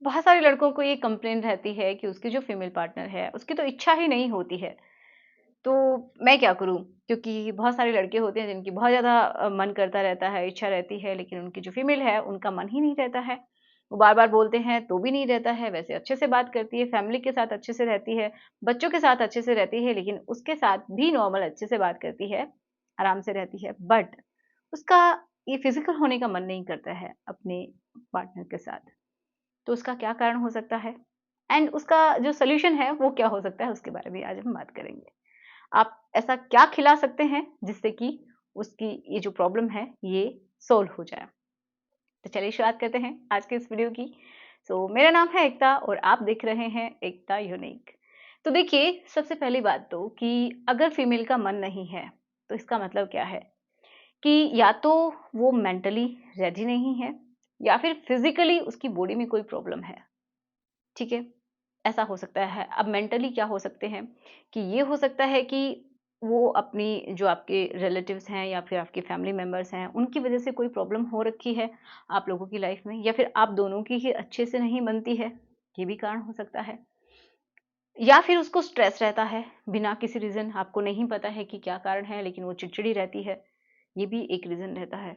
बहुत सारे लड़कों को ये कंप्लेन रहती है कि उसकी जो फीमेल पार्टनर है उसकी तो इच्छा ही नहीं होती है। तो मैं क्या करूँ? क्योंकि बहुत सारे लड़के होते हैं जिनकी बहुत ज़्यादा मन करता रहता है, इच्छा रहती है, लेकिन उनकी जो फीमेल है उनका मन ही नहीं रहता है। वो बार-बार बोलते हैं तो भी नहीं रहता है, वैसे अच्छे से बात करती है, फैमिली के साथ अच्छे से रहती है, बच्चों के साथ अच्छे से रहती है, लेकिन उसके साथ भी नॉर्मल अच्छे से बात करती है, आराम से रहती है। बट उसका ये फिज़िकल होने का मन नहीं करता है अपने पार्टनर के साथ। तो उसका क्या कारण हो सकता है? एंड उसका जो सॉल्यूशन है वो क्या हो सकता है, उसके बारे में आज हम बात करेंगे। आप ऐसा क्या खिला सकते हैं जिससे कि उसकी ये जो प्रॉब्लम है ये सॉल्व हो जाए? तो चलिए शुरुआत करते हैं आज के इस वीडियो की। मेरा नाम है एकता और आप देख रहे हैं एकता यूनिक। तो देखिए, सबसे पहली बात तो कि अगर फीमेल का मन नहीं है तो इसका मतलब क्या है कि या तो वो मेंटली रेडी नहीं है या फिर फिजिकली उसकी बॉडी में कोई प्रॉब्लम है। ठीक है? ऐसा हो सकता है। अब मेंटली क्या हो सकते हैं कि ये हो सकता है कि वो अपनी जो आपके रिलेटिव्स हैं या फिर आपके फैमिली मेंबर्स हैं, उनकी वजह से कोई प्रॉब्लम हो रखी है आप लोगों की लाइफ में, या फिर आप दोनों की ही अच्छे से नहीं बनती है, ये भी कारण हो सकता है। या फिर उसको स्ट्रेस रहता है, बिना किसी रीज़न, आपको नहीं पता है कि क्या कारण है, लेकिन वो चिड़चिड़ी रहती है, ये भी एक रीज़न रहता है।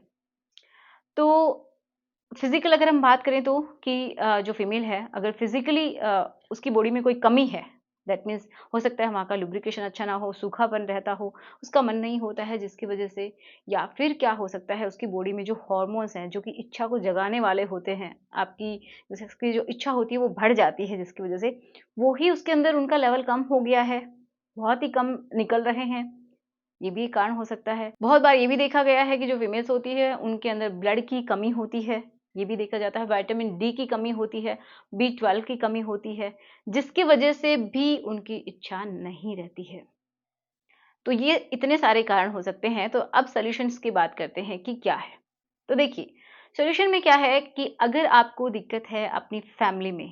तो फिजिकल अगर हम बात करें तो कि जो फीमेल है अगर फिजिकली उसकी बॉडी में कोई कमी है, दैट मीन्स हो सकता है वहाँ का लुब्रिकेशन अच्छा ना हो, सूखापन रहता हो, उसका मन नहीं होता है जिसकी वजह से, या फिर क्या हो सकता है उसकी बॉडी में जो हार्मोन्स हैं जो कि इच्छा को जगाने वाले होते हैं, आपकी जैसे उसकी जो इच्छा होती है वो बढ़ जाती है जिसकी वजह से वो ही उसके अंदर उनका लेवल कम हो गया है, बहुत ही कम निकल रहे हैं, ये भी एक कारण हो सकता है। बहुत बार ये भी देखा गया है कि जो फीमेल्स होती है, उनके अंदर ब्लड की कमी होती है, ये भी देखा जाता है। विटामिन डी की कमी होती है, बी12 की कमी होती है, जिसकी वजह से भी उनकी इच्छा नहीं रहती है। तो ये इतने सारे कारण हो सकते हैं, तो अब सॉल्यूशंस की बात करते हैं कि क्या है। तो देखिए, सॉल्यूशन में क्या है कि अगर आपको दिक्कत है अपनी फैमिली में,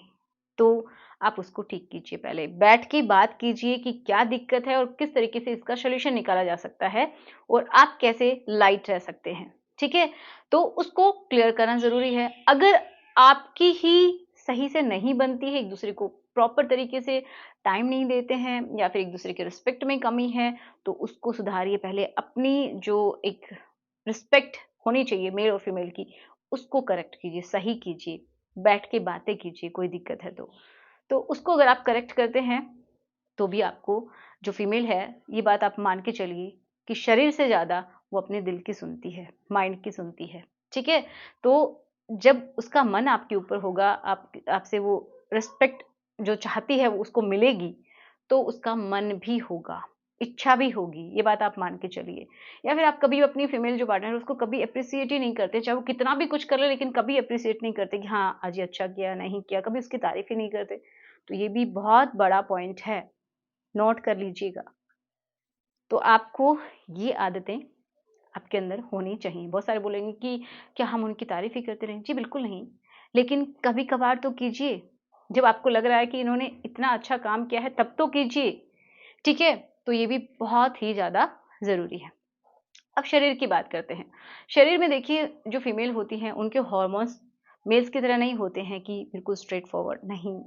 तो आप उसको ठीक कीजिए। पहले बैठ के बात कीजिए कि क्या दिक्कत है और किस तरीके से इसका सॉल्यूशन निकाला जा सकता है और आप कैसे लाइट रह सकते हैं, ठीक है? तो उसको क्लियर करना ज़रूरी है। अगर आपकी ही सही से नहीं बनती है, एक-दूसरे को प्रॉपर तरीके से टाइम नहीं देते हैं या फिर एक-दूसरे के रिस्पेक्ट में कमी है, तो उसको सुधारिए। पहले अपनी जो एक रिस्पेक्ट होनी चाहिए मेल और फीमेल की, उसको करेक्ट कीजिए, सही कीजिए, बैठ के बातें कीजिए, कोई दिक्कत है तो। तो उसको अगर आप करेक्ट करते हैं, तो भी आपको जो फीमेल है, ये बात आप मान के चलिए कि शरीर से ज़्यादा वो अपने दिल की सुनती है, माइंड की सुनती है, ठीक है? तो जब उसका मन आपके ऊपर होगा, आपसे वो रिस्पेक्ट जो चाहती है वो उसको मिलेगी, तो उसका मन भी होगा, इच्छा भी होगी, ये बात आप मान के चलिए। या फिर आप कभी अपनी फीमेल जो पार्टनर है उसको कभी एप्रिशिएट ही नहीं करते, चाहे वो कितना भी कुछ कर ले लेकिन कभी एप्रिशिएट नहीं करते कि हाँ, आज ये अच्छा किया, नहीं किया, कभी उसकी तारीफ़ ही नहीं करते। तो ये भी बहुत बड़ा पॉइंट है, नोट कर लीजिएगा। तो आपको ये आदतें आपके अंदर होनी चाहिए। बहुत सारे बोलेंगे कि क्या हम उनकी तारीफ़ ही करते रहें? जी, बिल्कुल नहीं। लेकिन कभी-कभार तो कीजिए। जब आपको लग रहा है कि इन्होंने इतना अच्छा काम किया है तब तो कीजिए, ठीक है? तो ये भी बहुत ही ज़्यादा ज़रूरी है। अब शरीर की बात करते हैं। शरीर में देखिए जो फीमेल होती हैं उनके हॉर्मोन्स मेल्स की तरह नहीं होते हैं कि बिल्कुल स्ट्रेट फॉरवर्ड, नहीं।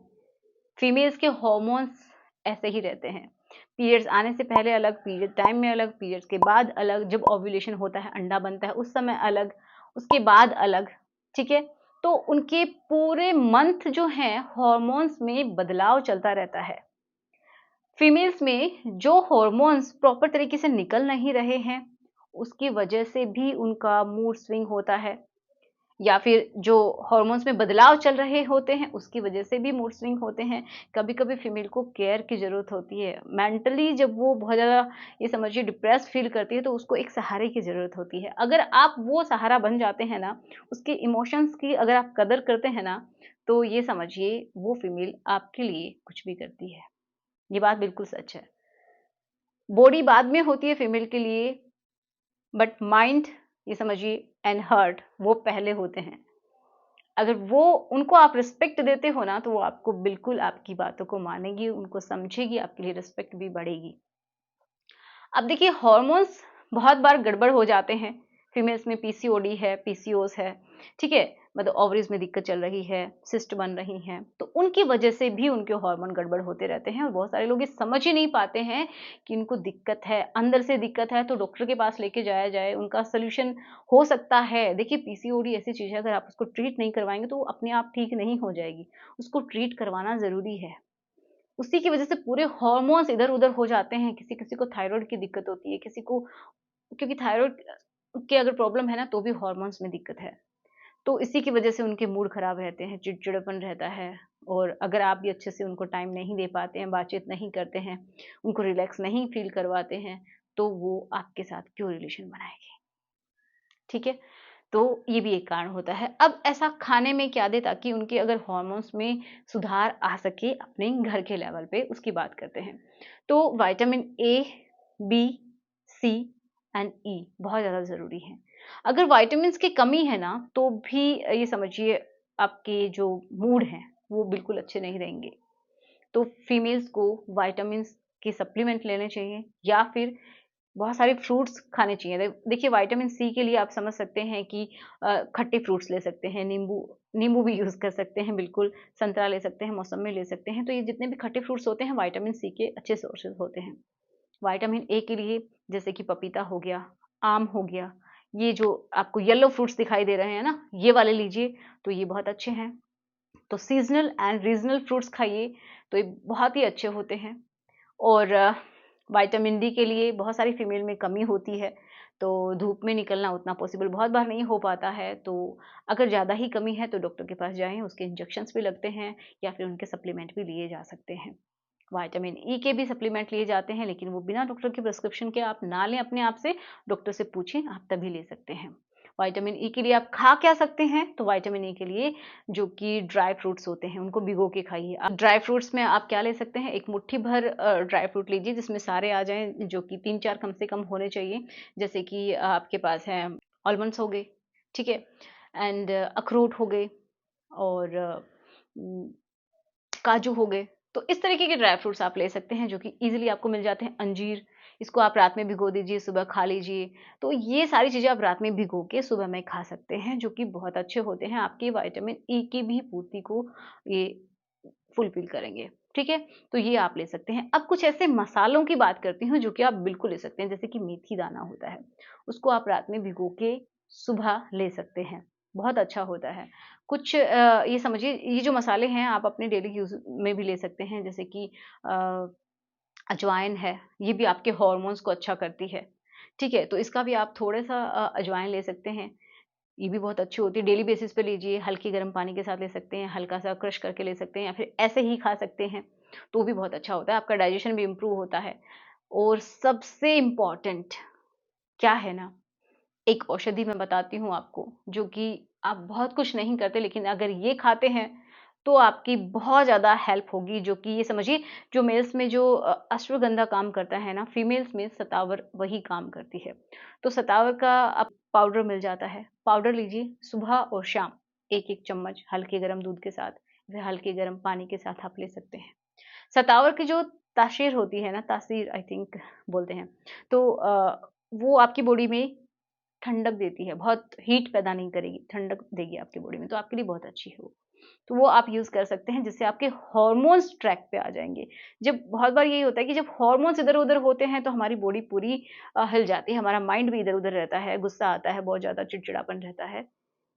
फीमेल्स के हॉर्मोन्स ऐसे ही रहते हैं। पीरियड्स आने से पहले अलग, पीरियड टाइम में अलग, पीरियड्स के बाद अलग, जब ओव्यूलेशन होता है, अंडा बनता है, उस समय अलग, उसके बाद अलग, ठीक है? तो उनके पूरे मंथ जो हैं, हॉर्मोन्स में बदलाव चलता रहता है। फीमेल्स में जो हॉर्मोन्स प्रॉपर तरीके से निकल नहीं रहे हैं, उसकी वजह से भी उनका मूड स्विंग होता है। या फिर जो हॉर्मोन्स में बदलाव चल रहे होते हैं, उसकी वजह से भी मूड स्विंग होते हैं। कभी-कभी फीमेल को केयर की ज़रूरत होती है। मेंटली जब वो बहुत ज़्यादा ये समझिए डिप्रेस्ड फ़ील करती है, तो उसको एक सहारे की ज़रूरत होती है। अगर आप वो सहारा बन जाते हैं ना, उसके इमोशंस की अगर आप कदर करते हैं ना, तो ये समझिए वो फीमेल आपके लिए कुछ भी करती है। ये बात बिल्कुल सच है। बॉडी बाद में होती है फीमेल के लिए, बट माइंड ये समझिए एंड हार्ट वो पहले होते हैं। अगर वो उनको आप रिस्पेक्ट देते हो ना, तो वो आपको बिल्कुल आपकी बातों को मानेगी, उनको समझेगी, आपके लिए रिस्पेक्ट भी बढ़ेगी। अब देखिए हॉर्मोन्स बहुत बार गड़बड़ हो जाते हैं, फीमेल्स में पीसीओडी है, पीसीओएस है, ठीक है? मतलब ओवरीज में दिक्कत चल रही है, सिस्ट बन रही हैं, तो उनकी वजह से भी उनके हार्मोन गड़बड़ होते रहते हैं। और बहुत सारे लोग ये समझ ही नहीं पाते हैं कि उनको दिक्कत है, अंदर से दिक्कत है, तो डॉक्टर के पास लेके जाया जाए, उनका सोल्यूशन हो सकता है। देखिए पीसीओडी ऐसी चीज़ है, अगर आप उसको ट्रीट नहीं करवाएंगे तो वो अपने आप ठीक नहीं हो जाएगी, उसको ट्रीट करवाना ज़रूरी है। उसी की वजह से पूरे हार्मोन्स इधर-उधर हो जाते हैं, किसी-किसी को थायराइड की दिक्कत होती है, किसी को, क्योंकि थायराइड की अगर प्रॉब्लम है ना तो भी हार्मोन्स में दिक्कत है। तो इसी की वजह से उनके मूड खराब रहते हैं, चिड़चिड़ापन रहता है। और अगर आप भी अच्छे से उनको टाइम नहीं दे पाते हैं, बातचीत नहीं करते हैं, उनको रिलैक्स नहीं फ़ील करवाते हैं, तो वो आपके साथ क्यों रिलेशन बनाएँगे, ठीक है? तो ये भी एक कारण होता है। अब ऐसा खाने में क्या दें ताकि उनके अगर हार्मोन्स में सुधार आ सके अपने घर के लेवल पे, उसकी बात करते हैं। तो vitamin A, B, C and E बहुत ज़्यादा ज़रूरी है। अगर विटामिन्स की कमी है ना, तो भी ये समझिए आपके जो मूड हैं, वो बिल्कुल अच्छे नहीं रहेंगे। तो फीमेल्स को विटामिन्स के सप्लीमेंट लेने चाहिए या फिर बहुत सारे फ्रूट्स खाने चाहिए। देखिए विटामिन सी के लिए आप समझ सकते हैं कि खट्टे फ्रूट्स ले सकते हैं, नींबू नींबू भी यूज़ कर सकते हैं बिल्कुल, संतरा ले सकते हैं, मौसम्मी ले सकते हैं। तो ये जितने भी खट्टे फ्रूट्स होते हैं विटामिन सी के अच्छे सोर्सेज़ होते हैं। विटामिन ए के लिए जैसे कि पपीता हो गया, आम हो गया, ये जो आपको येलो फ्रूट्स दिखाई दे रहे हैं ना, ये वाले लीजिए, तो ये बहुत अच्छे हैं। तो सीज़नल एंड रीज़नल फ्रूट्स खाइए, तो ये बहुत ही अच्छे होते हैं। और विटामिन डी के लिए बहुत सारी फीमेल में कमी होती है, तो धूप में निकलना उतना पॉसिबल बहुत बार नहीं हो पाता है। तो अगर ज़्यादा ही कमी है तो डॉक्टर के पास जाएँ, उसके इंजेक्शंस भी लगते हैं या फिर उनके सप्लीमेंट भी लिए जा सकते हैं। विटामिन ई के भी सप्लीमेंट लिए जाते हैं, लेकिन वो बिना डॉक्टर के प्रिस्क्रिप्शन के आप ना लें अपने आप से, डॉक्टर से पूछें, आप तभी ले सकते हैं। विटामिन ई के लिए आप खा क्या सकते हैं? तो विटामिन ई के लिए जो कि ड्राई फ्रूट्स होते हैं, उनको भिगो के खाइए। ड्राई फ्रूट्स में आप क्या ले सकते हैं? एक मुट्ठी भर ड्राई फ्रूट लीजिए जिसमें सारे आ जाएँ, जो कि 3-4 कम से कम होने चाहिए। जैसे कि आपके पास हैं आलमंड्स हो गए, ठीक है? एंड अखरोट हो गए और उम काजू हो गए। तो इस तरीके के ड्राई फ्रूट्स आप ले सकते हैं जो कि ईज़िली आपको मिल जाते हैं। अंजीर, इसको आप रात में भिगो दीजिए, सुबह खा लीजिए। तो ये सारी चीज़ें आप रात में भिगो के सुबह में खा सकते हैं, जो कि बहुत अच्छे होते हैं, आपकी विटामिन ई की भी पूर्ति को ये फुलफ़िल करेंगे, ठीक है? तो ये आप ले सकते हैं। अब कुछ ऐसे मसालों की बात करती हूँ जो कि आप बिल्कुल ले सकते हैं, जैसे कि मेथी दाना होता है, उसको आप रात में भिगो के सुबह ले सकते हैं, बहुत अच्छा होता है। कुछ ये समझिए ये जो मसाले हैं आप अपने डेली यूज़ में भी ले सकते हैं, जैसे कि अ, अजवाइन है, ये भी आपके हॉर्मोन्स को अच्छा करती है, ठीक है? तो इसका भी आप थोड़ा-सा अजवाइन ले सकते हैं, ये भी बहुत अच्छी होती है। डेली बेसिस पे लीजिए, हल्के गर्म पानी के साथ ले सकते हैं, हल्का-सा क्रश करके ले सकते हैं या फिर ऐसे ही खा सकते हैं, तो भी बहुत अच्छा होता है, आपका डाइजेशन भी इम्प्रूव होता है। और सबसे इम्पोर्टेंट क्या है ना, एक औषधि मैं बताती हूँ आपको, जो कि आप बहुत कुछ नहीं करते लेकिन अगर ये खाते हैं, तो आपकी बहुत ज़्यादा हेल्प होगी, जो कि ये समझिए जो मेल्स में जो अश्वगंधा काम करता है ना, फीमेल्स में सतावर वही काम करती है। तो सतावर का आप पाउडर मिल जाता है, पाउडर लीजिए सुबह और शाम 1-1 चम्मच हल्के गरम दूध के साथ, फिर हल्के गरम पानी के साथ आप ले सकते हैं। सतावर की जो तासीर होती है ना, तासीर आई थिंक बोलते हैं, तो वो आपकी बॉडी में ठंडक देती है, बहुत हीट पैदा नहीं करेगी, ठंडक देगी आपकी बॉडी में, तो आपके लिए बहुत अच्छी है वो। तो वो आप यूज़ कर सकते हैं जिससे आपके हॉर्मोन्स ट्रैक पे आ जाएँगे। जब बहुत बार यही होता है कि जब हॉर्मोन्स इधर-उधर होते हैं तो हमारी बॉडी पूरी हिल जाती है, हमारा माइंड भी इधर-उधर रहता है, गुस्सा आता है, बहुत ज़्यादा चिड़चिड़ापन रहता है।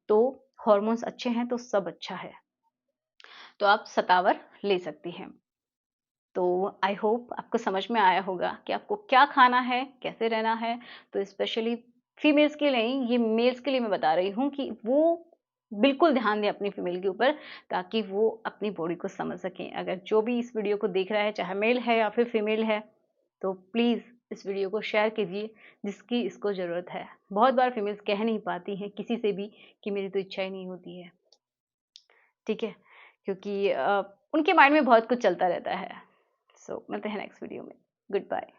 तो हॉर्मोन्स अच्छे हैं तो सब अच्छा है। तो आप सतावर ले सकती हैं। तो आई होप आपको समझ में आया होगा कि आपको क्या खाना है, कैसे रहना है। तो स्पेशली फीमेल्स के लिए नहीं, ये मेल्स के लिए मैं बता रही हूँ कि वो बिल्कुल ध्यान दें अपनी फीमेल के ऊपर, ताकि वो अपनी बॉडी को समझ सकें। अगर जो भी इस वीडियो को देख रहा है, चाहे मेल है या फिर फीमेल है, तो प्लीज़ इस वीडियो को शेयर कीजिए जिसकी इसको ज़रूरत है। बहुत बार फीमेल्स कह नहीं पाती हैं किसी से भी कि मेरी तो इच्छा ही नहीं होती है, ठीक है? क्योंकि उनके माइंड में बहुत कुछ चलता रहता है। सो मिलते हैं नेक्स्ट वीडियो में। Good bye.